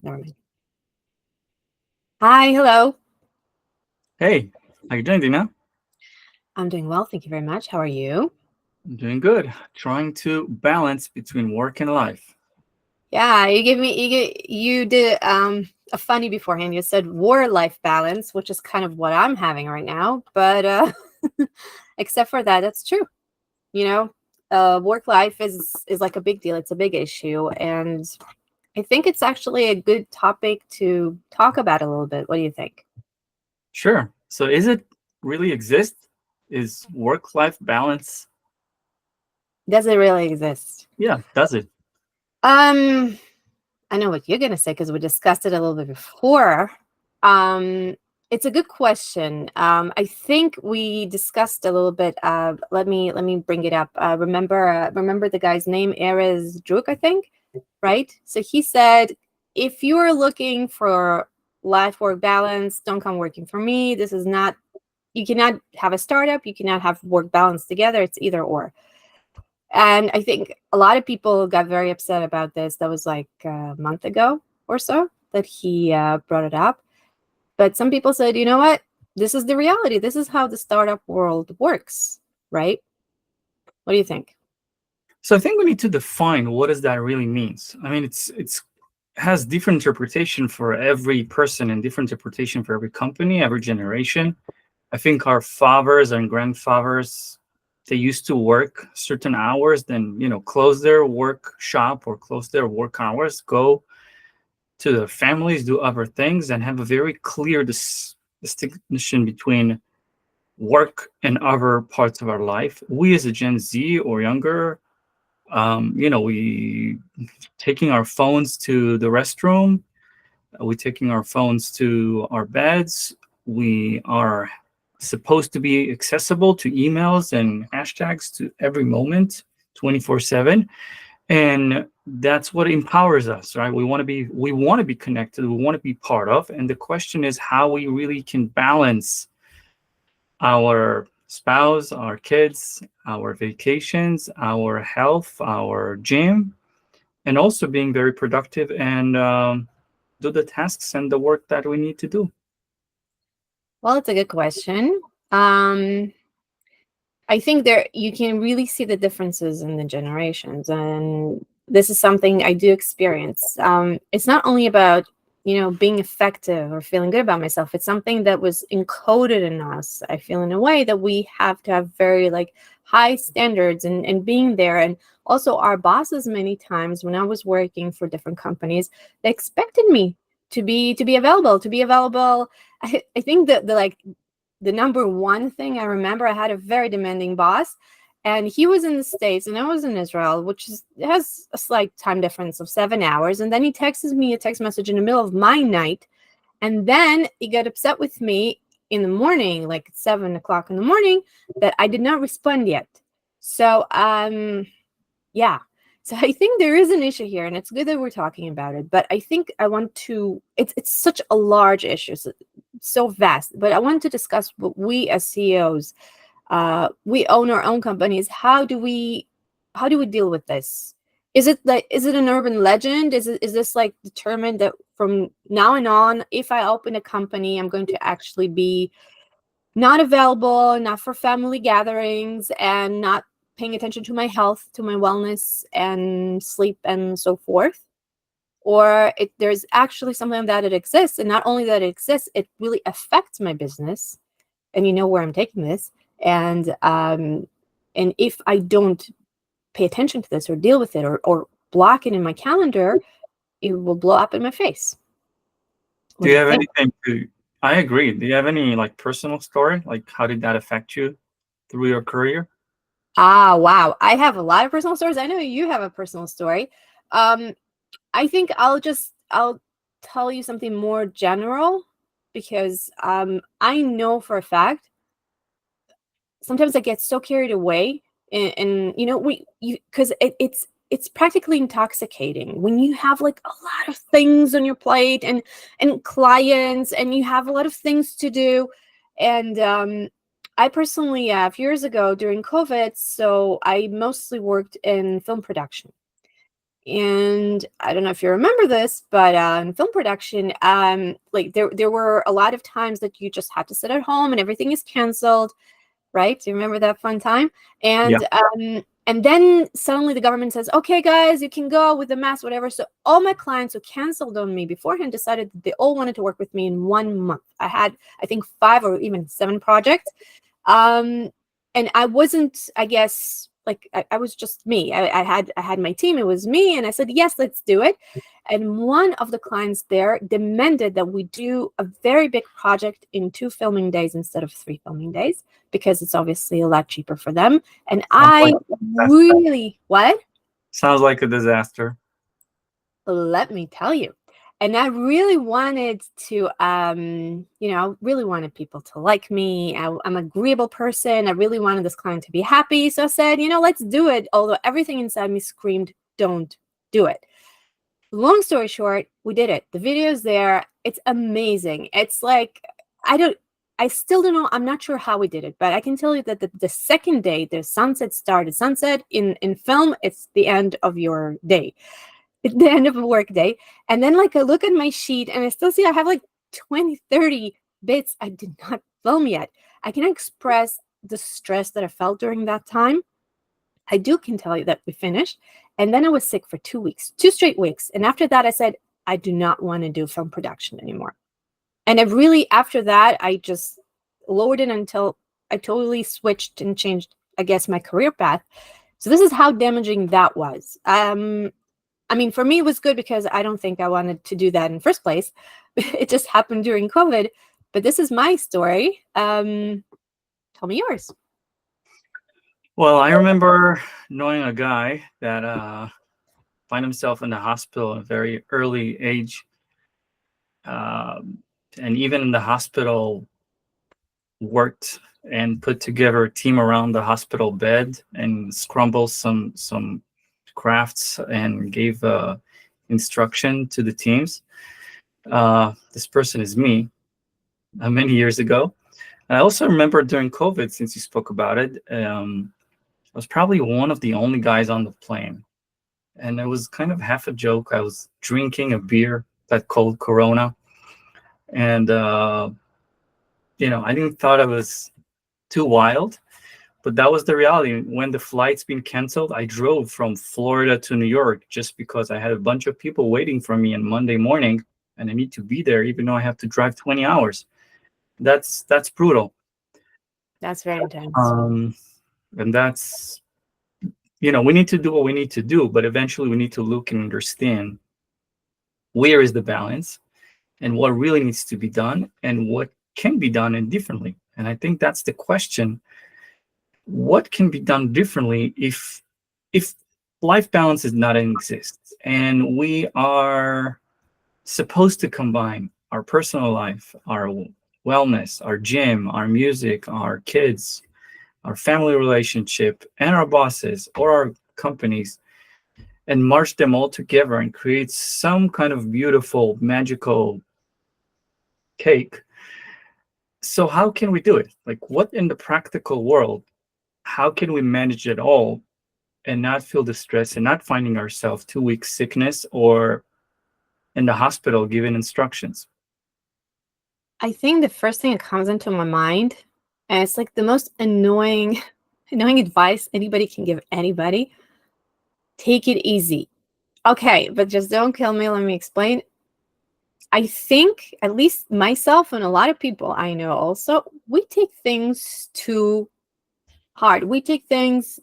Never mind. Hi, hello. Hey, how you doing, Dina? I'm doing well, thank you very much. How are you? I'm doing good. Trying to balance between work and life. Yeah, you did a funny beforehand. You said war-life balance, which is kind of what I'm having right now. But except for that, that's true. You know, work life is like a big deal. It's a big issue, and I think it's actually a good topic to talk about a little bit. What do you think? Sure. So, is it really exist? Is work-life balance? Does it really exist? Yeah, does it? Um, I know what you're gonna say because we discussed it a little bit before. Um, it's a good question. I think we discussed a little bit. Let me bring it up. Remember the guy's name, Erez Druk, I think, right? So he said, if you are looking for life work balance, don't come working for me. This is not. You cannot have a startup. You cannot have work balance together. It's either or. And I think a lot of people got very upset about this. That was like a month ago or so that he brought it up. But some people said, you know what? This is the reality. This is how the startup world works, right? What do you think? So, I think we need to define what does that really means. I mean, it's has different interpretation for every person and different interpretation for every company, every generation. I think our fathers and grandfathers, they used to work certain hours, then close their work shop or close their work hours, go to their families, do other things, and have a very clear distinction between work and other parts of our life. We, as a Gen Z or younger, we taking our phones to the restroom, we taking our phones to our beds. We are supposed to be accessible to emails and hashtags to every moment, 24/7, and that's what empowers us, right? We want to be connected, we want to be part of, and the question is how we really can balance our spouse, our kids, our vacations, our health, our gym, and also being very productive and do the tasks and the work that we need to do. Well, it's a good question. Um, I think there you can really see the differences in the generations, and this is something I do experience. It's not only about being effective or feeling good about myself. It's something that was encoded in us. I feel in a way that we have to have very like high standards and being there. And also our bosses many times when I was working for different companies, they expected me to be available, to be available. I think that the number one thing I remember, I had a very demanding boss, and he was in the States and I was in Israel, which has a slight time difference of 7 hours. And then he texts me a text message in the middle of my night. And then he got upset with me in the morning, like 7 o'clock in the morning, that I did not respond yet. So, yeah. So I think there is an issue here, and it's good that we're talking about it. But I think I want to. It's such a large issue, so vast. But I want to discuss what we as CEOs, we own our own companies. How do we deal with this? Is it an urban legend? Is this like determined that from now and on, if I open a company, I'm going to actually be not available, not for family gatherings, and not paying attention to my health, to my wellness and sleep and so forth? Or there's actually something that it exists, and not only that it exists, it really affects my business, and you know where I'm taking this. And if I don't pay attention to this or deal with it or block it in my calendar, it will blow up in my face. What Do do you you have think? anything to? I agree. Do you have any like personal story? Like, how did that affect you through your career? Ah, wow. I have a lot of personal stories. I know you have a personal story. Um, I think I'll tell you something more general because I know for a fact sometimes I get so carried away, and we you because it's practically intoxicating when you have like a lot of things on your plate and clients, and you have a lot of things to do. And I personally, a few years ago during COVID, so I mostly worked in film production. And I don't know if you remember this, but in film production, like there were a lot of times that you just had to sit at home and everything is canceled, right? Do you remember that fun time? Yeah. And then suddenly the government says, okay, guys, you can go with the mask, whatever. So all my clients who canceled on me beforehand decided that they all wanted to work with me in 1 month. I had, I think, 5 or even 7 projects. Um, and I wasn't, I guess, like I was just me. I had my team. It was me, and I said, yes, let's do it. And one of the clients there demanded that we do a very big project in 2 filming days instead of 3 filming days, because it's obviously a lot cheaper for them. And Sounds I like really, what? sounds like a disaster. Let me tell you. And I really wanted to, really wanted people to like me. I'm an agreeable person. I really wanted this client to be happy. So I said, let's do it. Although everything inside me screamed, don't do it. Long story short, we did it. The video's there. It's amazing. It's like, I still don't know. I'm not sure how we did it, but I can tell you that the second day, the sunset started. Sunset in film, it's the end of your day. It's the end of a work day. And then like I look at my sheet and I still see I have like 20, 30 bits I did not film yet. I can express the stress that I felt during that time. I can tell you that we finished. And then I was sick for 2 weeks, 2 straight weeks. And after that, I said, I do not want to do film production anymore. And I really, after that, I just lowered it until I totally switched and changed, I guess, my career path. So this is how damaging that was. I mean, for me, it was good because I don't think I wanted to do that in the first place. It just happened during COVID. But this is my story. Tell me yours. Well, I remember knowing a guy that find himself in the hospital at a very early age, um, and even in the hospital worked and put together a team around the hospital bed and scrambled some crafts and gave instruction to the teams. This person is me, many years ago. And I also remember during COVID, since you spoke about it, I was probably one of the only guys on the plane. And it was kind of half a joke. I was drinking a beer that called Corona. And, I didn't thought it was too wild, but that was the reality. When the flight's been canceled, I drove from Florida to New York just because I had a bunch of people waiting for me on Monday morning, and I need to be there, even though I have to drive 20 hours. That's brutal. That's very intense. Um, and that's, we need to do what we need to do, but eventually we need to look and understand where is the balance and what really needs to be done and what can be done and differently. And I think that's the question. What can be done differently if life balance is not exist and we are supposed to combine our personal life, our wellness, our gym, our music, our kids, our family relationship, and our bosses or our companies, and march them all together and create some kind of beautiful, magical cake. So, how can we do it? Like, what in the practical world, how can we manage it all and not feel the stress and not finding ourselves 2 weeks sickness or in the hospital giving instructions? I think the first thing that comes into my mind, and it's like the most annoying, annoying advice anybody can give anybody: take it easy. Okay, but just don't kill me. Let me explain. I think, at least myself and a lot of people I know also, we take things too hard. We take things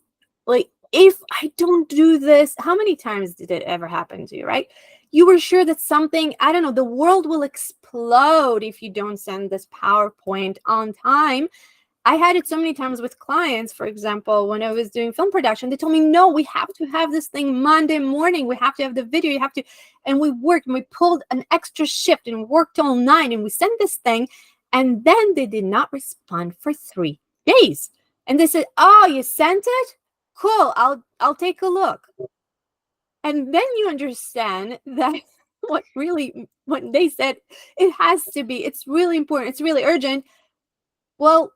like, if I don't do this, how many times did it ever happen to you, right? You were sure that something, I don't know, the world will explode if you don't send this PowerPoint on time. I had it so many times with clients. For example, when I was doing film production, they told me, no, we have to have this thing Monday morning. We have to have the video. You have to. And we worked and we pulled an extra shift and worked all night and we sent this thing. And then they did not respond for 3 days. And they said, oh, you sent it? Cool. I'll take a look. And then you understand that what they said, it has to be, it's really important. It's really urgent. Well,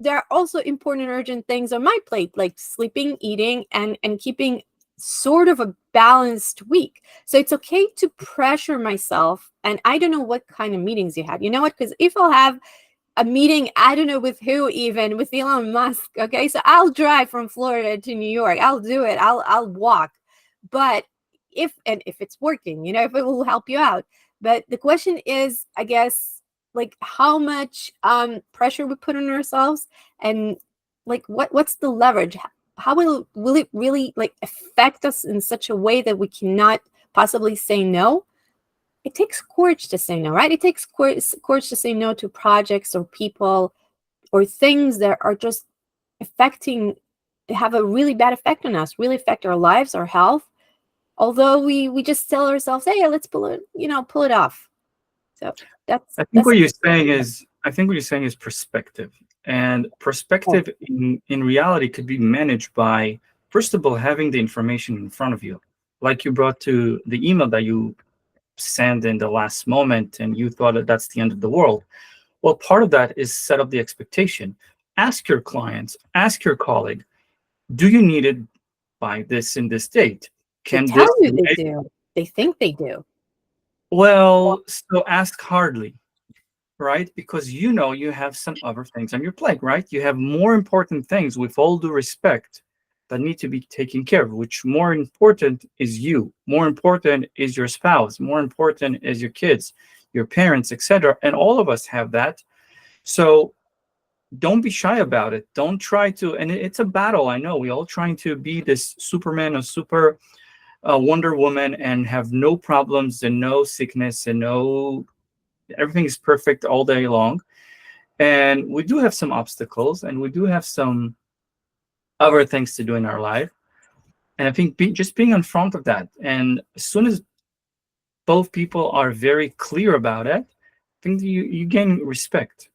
there are also important and urgent things on my plate, like sleeping, eating, and keeping sort of a balanced week. So it's okay to pressure myself. And I don't know what kind of meetings you have. You know what? Because if I'll have a meeting, I don't know with who, even with Elon Musk. Okay, so I'll drive from Florida to New York. I'll do it. I'll walk. But if it's working, if it will help you out. But the question is, I guess, like how much pressure we put on ourselves, and like what's the leverage? How will it really like affect us in such a way that we cannot possibly say no? It takes courage to say no, right? It takes courage to say no to projects or people or things that are just affecting, have a really bad effect on us, really affect our lives, our health. Although we just tell ourselves, hey, let's pull it off. So that's I think that's what you're saying is, I think what you're saying is perspective, and oh, perspective in reality could be managed by, first of all, having the information in front of you, like you brought to the email that you sent in the last moment, and you thought that that's the end of the world. Well, part of that is set up the expectation. Ask your clients, ask your colleague, do you need it by this in this date? they Can tell this you they wait? do. They think they do. Well, so ask hardly, right? Because you know you have some other things on your plate, right? You have more important things, with all due respect, that need to be taken care of, which more important is you, more important is your spouse, more important is your kids, your parents, etc. And all of us have that. So don't be shy about it. Don't try to, and it's a battle. I know we all trying to be this Superman or super Wonder Woman and have no problems and no sickness and no, everything is perfect all day long. And we do have some obstacles, and we do have some other things to do in our life. And I think just being in front of that, and as soon as both people are very clear about it, I think you gain respect.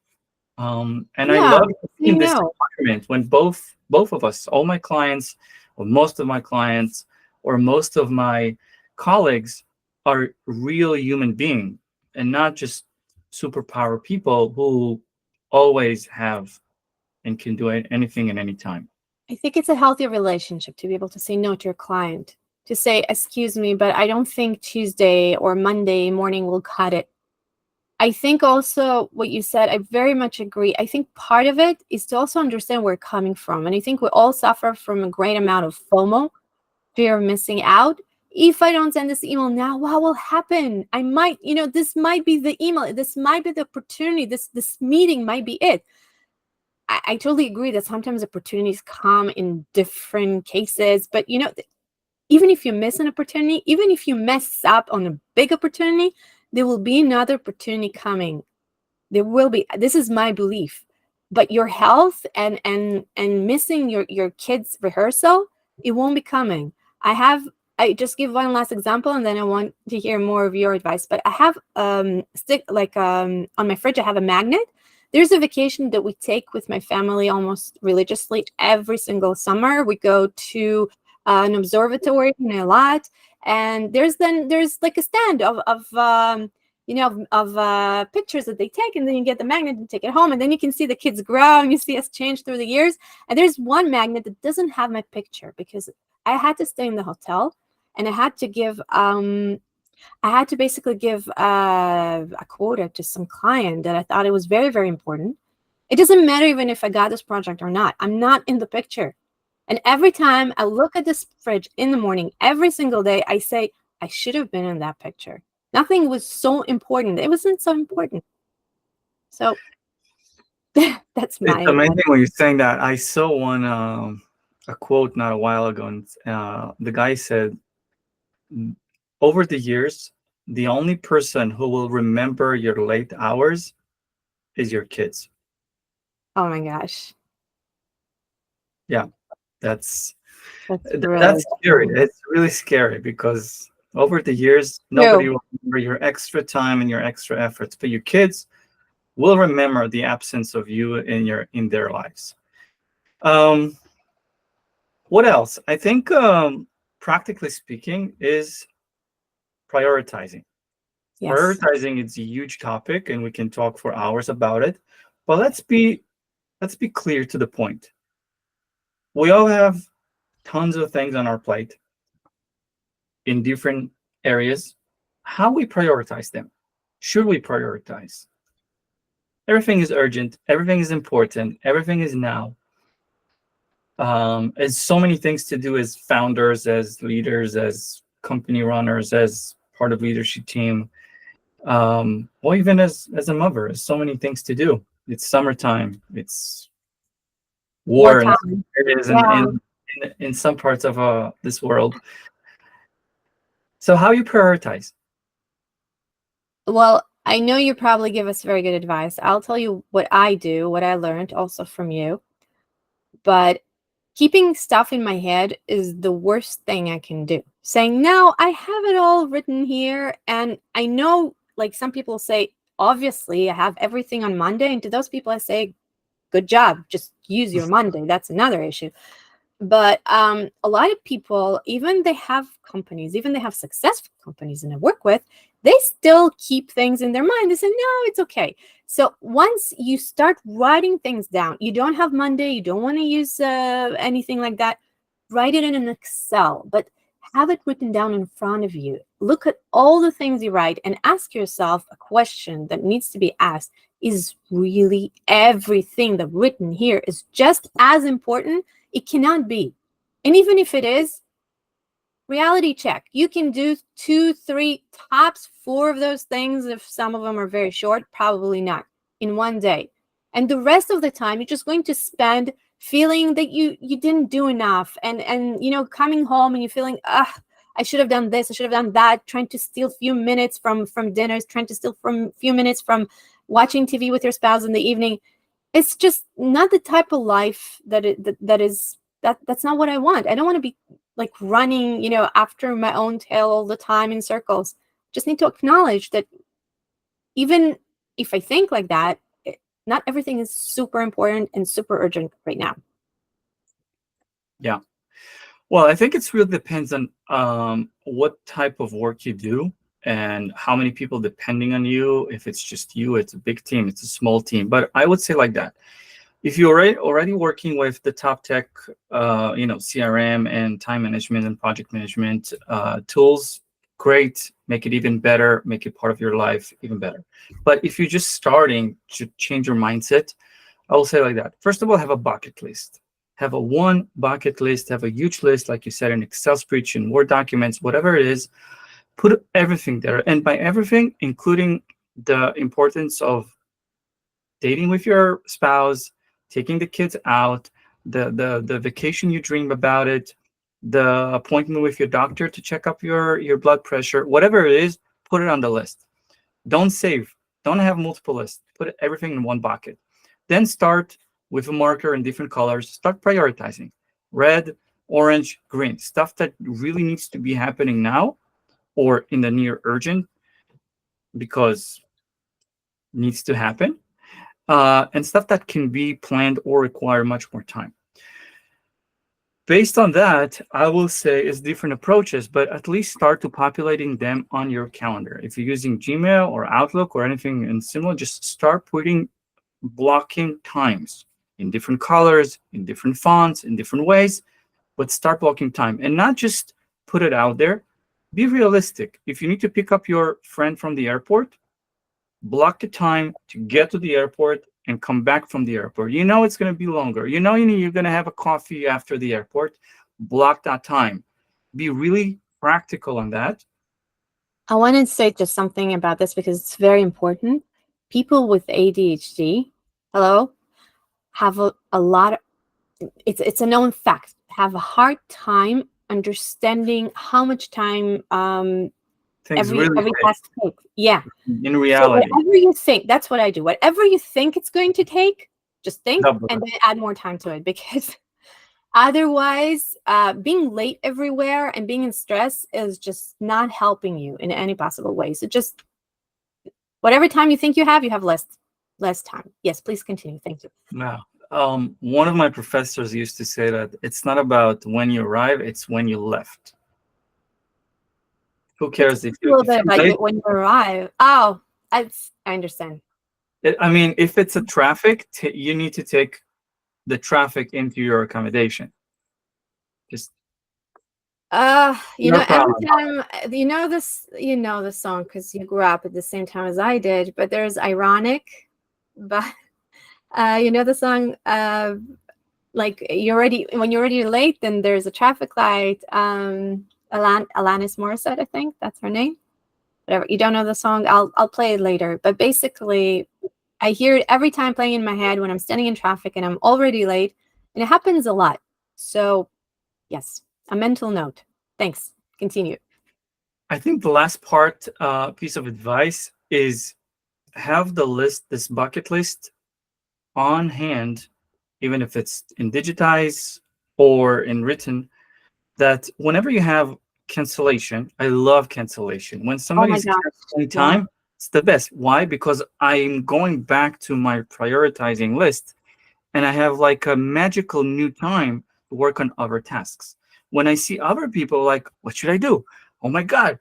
And I Yeah, love say in this no. environment when both of us, all my clients, or most of my clients, or most of my colleagues, are real human being and not just superpower people who always have and can do anything at any time. I think it's a healthy relationship to be able to say no to your client, to say, excuse me, but I don't think Tuesday or Monday morning will cut it. I think also what you said, I very much agree. I think part of it is to also understand where we're coming from. And I think we all suffer from a great amount of FOMO, fear of missing out. If I don't send this email now, what will happen? I might, this might be the email. This might be the opportunity. This meeting might be it. I totally agree that sometimes opportunities come in different cases, but even if you miss an opportunity, even if you mess up on a big opportunity, there will be another opportunity coming. There will be. This is my belief. But your health and missing your kids' rehearsal, it won't be coming. I just give one last example, and then I want to hear more of your advice. But I have stick like on my fridge. I have a magnet. There's a vacation that we take with my family almost religiously every single summer. We go to an observatory in a lot, and there's like a stand of pictures that they take, and then you get the magnet and take it home, and then you can see the kids grow and you see us change through the years. And there's one magnet that doesn't have my picture because I had to stay in the hotel, and I had to basically give a quota to some client that I thought it was very, very important. It doesn't matter even if I got this project or not. I'm not in the picture. And every time I look at this fridge in the morning, every single day, I say, I should have been in that picture. Nothing was so important. It wasn't so important. So that's It's my advice. amazing when you're saying that. I saw one a quote not a while ago, and the guy said, over the years, the only person who will remember your late hours is your kids. Oh my gosh. Yeah, that's That's really that's scary. It's really scary because over the years, nobody true. will remember your extra time and your extra efforts, but your kids will remember the absence of you in their lives. Um, what else? I think, practically speaking, is prioritizing. Yes. Prioritizing is a huge topic, and we can talk for hours about it. But let's be clear to the point. We all have tons of things on our plate. in different areas, how we prioritize them. Should we prioritize? Everything is urgent, everything is important, everything is now. There's so many things to do as founders, as leaders, as company runners, as part of leadership team, or even as a mother. There's so many things to do. It's summertime. It's war, and Wartime. it is Yeah. in some parts of this world. So how you prioritize? Well, I know you probably give us very good advice. I'll tell you what I do, what I learned also from you. But keeping stuff in my head is the worst thing I can do. Saying, no, I have it all written here. And I know, like some people say, obviously, I have everything on Monday. And to those people, I say, good job. Just use your Monday. That's another issue. But a lot of people, even they have companies, even they have successful companies and I work with, they still keep things in their mind. They say, no, it's okay. So once you start writing things down, you don't have Monday, you don't want to use anything like that, write it in an Excel, but have it written down in front of you. Look at all the things you write and ask yourself a question that needs to be asked. Is really everything that written here is just as important? It cannot be. And even if it is, reality check. You can do 2, 3, tops 4 of those things. If some of them are very short, probably not in one day. And the rest of the time, you're just going to spend feeling that you didn't do enough. And coming home and you're feeling, I should have done this, I should have done that, trying to steal a few minutes from dinners, trying to steal from a few minutes from watching TV with your spouse in the evening. It's just not the type of life that's not what I want. I don't want to be like running, after my own tail all the time in circles. Just need to acknowledge that even if I think like that, not everything is super important and super urgent right now. Yeah. Well, I think it's really depends on what type of work you do and how many people depending on you. If it's just you, it's a big team, it's a small team. But I would say like that. If you're already working with the top tech, CRM and time management and project management tools, great. Make it even better. Make it part of your life even better. But if you're just starting to change your mindset, I will say like that. First of all, have a bucket list. Have a one bucket list. Have a huge list, like you said, in Excel spreadsheet, in Word documents, whatever it is. Put everything there, and by everything, including the importance of dating with your spouse, taking the kids out, the vacation you dream about it, the appointment with your doctor to check up your blood pressure, whatever it is, put it on the list. Don't save. Don't have multiple lists. Put everything in one bucket. Then start with a marker in different colors. Start prioritizing. Red, orange, green. Stuff that really needs to be happening now or in the near urgent because needs to happen. And stuff that can be planned or require much more time. Based on that, I will say is different approaches, but at least start to populating them on your calendar. If you're using Gmail or Outlook or anything in similar, just start putting blocking times in different colors, in different fonts, in different ways, but start blocking time and not just put it out there. Be realistic. If you need to pick up your friend from the airport, block the time to get to the airport and come back from the airport. You know it's going to be longer. You're going to have a coffee after the airport. Block that time. Be really practical on that. I want to say just something about this because it's very important. People with ADHD, hello, have a lot of, it's a known fact, have a hard time understanding how much time Things every really task takes. Yeah. in So reality. whatever you think, that's what I do. Whatever you think it's going to take, just think Double and it. then add more time to it because otherwise, being late everywhere and being in stress is just not helping you in any possible way. So just whatever time you think you have less time. Yes, please continue. Thank you. Now, one of my professors used to say that it's not about when you arrive, it's when you left. Who Could you cares talk if a you little if bit you about you late? when you arrive? Oh, I understand. I mean, if it's a traffic, you need to take the traffic into your accommodation. Just No Every problem. time you know the song because you grew up at the same time as I did, but there's ironic, but you know the song, like you're already when you're already late, then there's a traffic light. Alanis Morissette, I think that's her name. Whatever. You don't know the song, I'll play it later. But basically, I hear it every time playing in my head when I'm standing in traffic and I'm already late, and it happens a lot. So yes, a mental note. Thanks. Continue. I think the last piece of advice is have this bucket list on hand, even if it's in digitized or in written, that whenever you have cancellation, I love cancellation. When Oh my somebody's gosh. canceling Yeah. time, it's the best. Why? Because I'm going back to my prioritizing list and I have like a magical new time to work on other tasks. When I see other people, like, what should I do? Oh my God,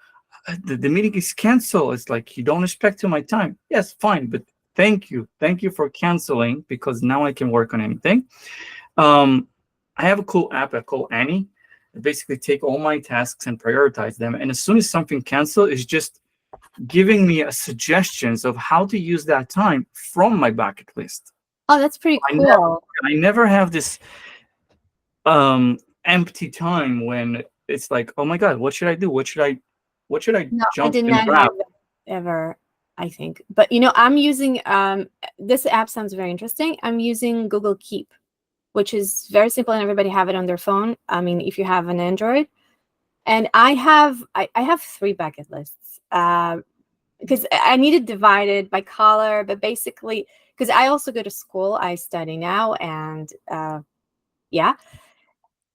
the meeting is canceled. It's like, you don't respect to my time. Yes, fine, but thank you. Thank you for canceling because now I can work on anything. Um, I have a cool app called Annie. I basically take all my tasks and prioritize them. And as soon as something cancels, it's just giving me a suggestions of how to use that time from my bucket list. Oh, that's pretty I never, cool. I never have this empty time when it's like, oh my God, what should I do? What should I No, I jump did and not grab? have that ever, I think. But I'm using this app sounds very interesting. I'm using Google Keep, which is very simple and everybody have it on their phone. I mean, if you have an Android. And I have three bucket lists. Because I need it divided by color, but basically because I also go to school, I study now, and yeah.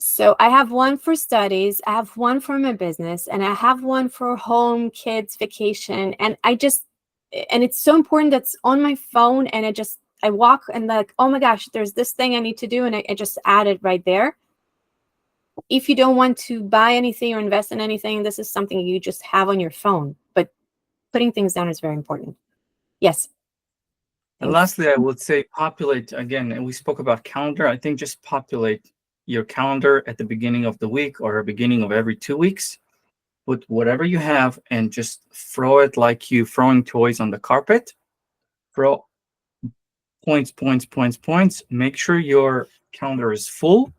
So I have one for studies, I have one for my business, and I have one for home, kids, vacation. And it's so important that's on my phone. And I walk and like, oh my gosh, there's this thing I need to do. And I just add it right there. If you don't want to buy anything or invest in anything, this is something you just have on your phone. But putting things down is very important. Yes. And Thanks. lastly, I would say populate again, and we spoke about calendar. I think just populate your calendar at the beginning of the week or beginning of every 2 weeks. Put whatever you have and just throw it like you throwing toys on the carpet. Throw points, points, points, points. Make sure your calendar is full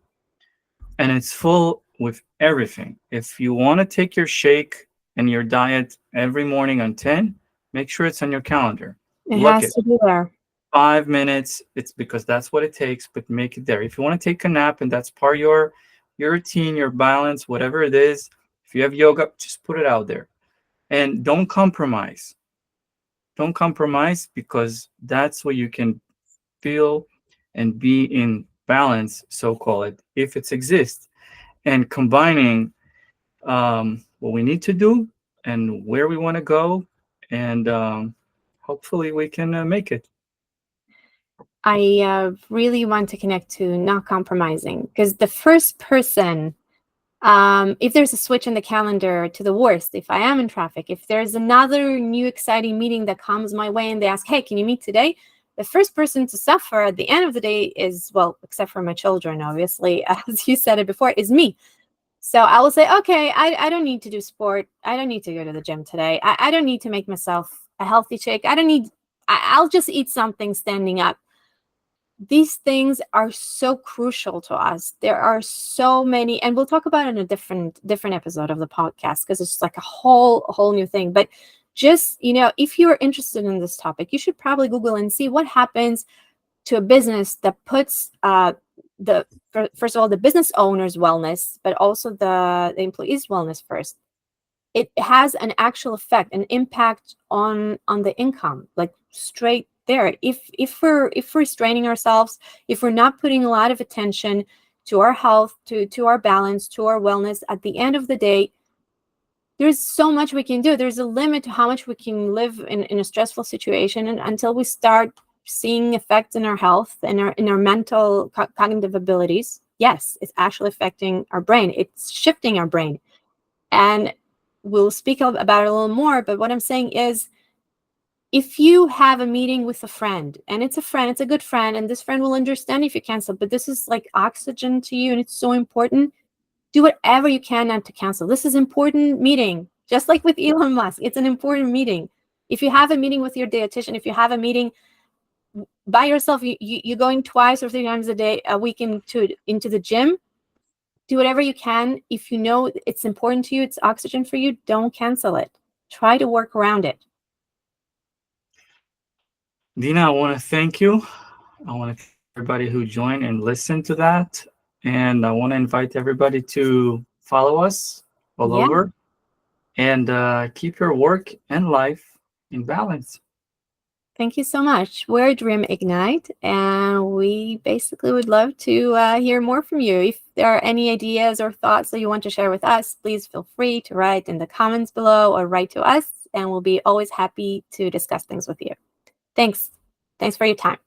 and it's full with everything. If you want to take your shake and your diet every morning on 10, make sure it's on your calendar. It Look has at to be there. 5 minutes. It's because that's what it takes, but make it there. If you want to take a nap and that's part of your routine, your balance, whatever it is, if you have yoga, just put it out there. And don't compromise. Don't compromise because that's where you can feel and be in balance, so call it, if it exists. And combining what we need to do and where we want to go, and hopefully we can make it. I really want to connect to not compromising because the first person, if there's a switch in the calendar to the worst, if I am in traffic, if there's another new exciting meeting that comes my way and they ask, hey, can you meet today? The first person to suffer at the end of the day is, well, except for my children, obviously, as you said it before, is me. So I will say, okay, I don't need to do sport. I don't need to go to the gym today. I don't need to make myself a healthy shake. I don't need, I'll just eat something standing up. These things are so crucial to us. There are so many, and we'll talk about it in a different episode of the podcast because it's like a whole new thing. But just, if you're interested in this topic, you should probably Google and see what happens to a business that puts first of all the business owner's wellness, but also the employee's wellness first. It has an actual effect, an impact on the income, like straight there. If we're straining ourselves, if we're not putting a lot of attention to our health, to our balance, to our wellness, at the end of the day, there's so much we can do. There's a limit to how much we can live in a stressful situation, and until we start seeing effects in our health and in our mental cognitive abilities. Yes, it's actually affecting our brain. It's shifting our brain. And we'll speak about it a little more. But what I'm saying is, if you have a meeting with a friend, and it's a friend, it's a good friend, and this friend will understand if you cancel, but this is like oxygen to you and it's so important, do whatever you can not to cancel. This is important meeting, just like with Elon Musk. It's an important meeting. If you have a meeting with your dietitian, if you have a meeting by yourself, you're going twice or 3 times a week into the gym, do whatever you can. If you know it's important to you, it's oxygen for you, don't cancel it. Try to work around it. Dina, I want to thank you. I want to thank everybody who joined and listened to that. And I want to invite everybody to follow us all Yeah. over and keep your work and life in balance. Thank you so much. We're Dream Ignite, and we basically would love to hear more from you. If there are any ideas or thoughts that you want to share with us, please feel free to write in the comments below or write to us, and we'll be always happy to discuss things with you. Thanks. Thanks for your time.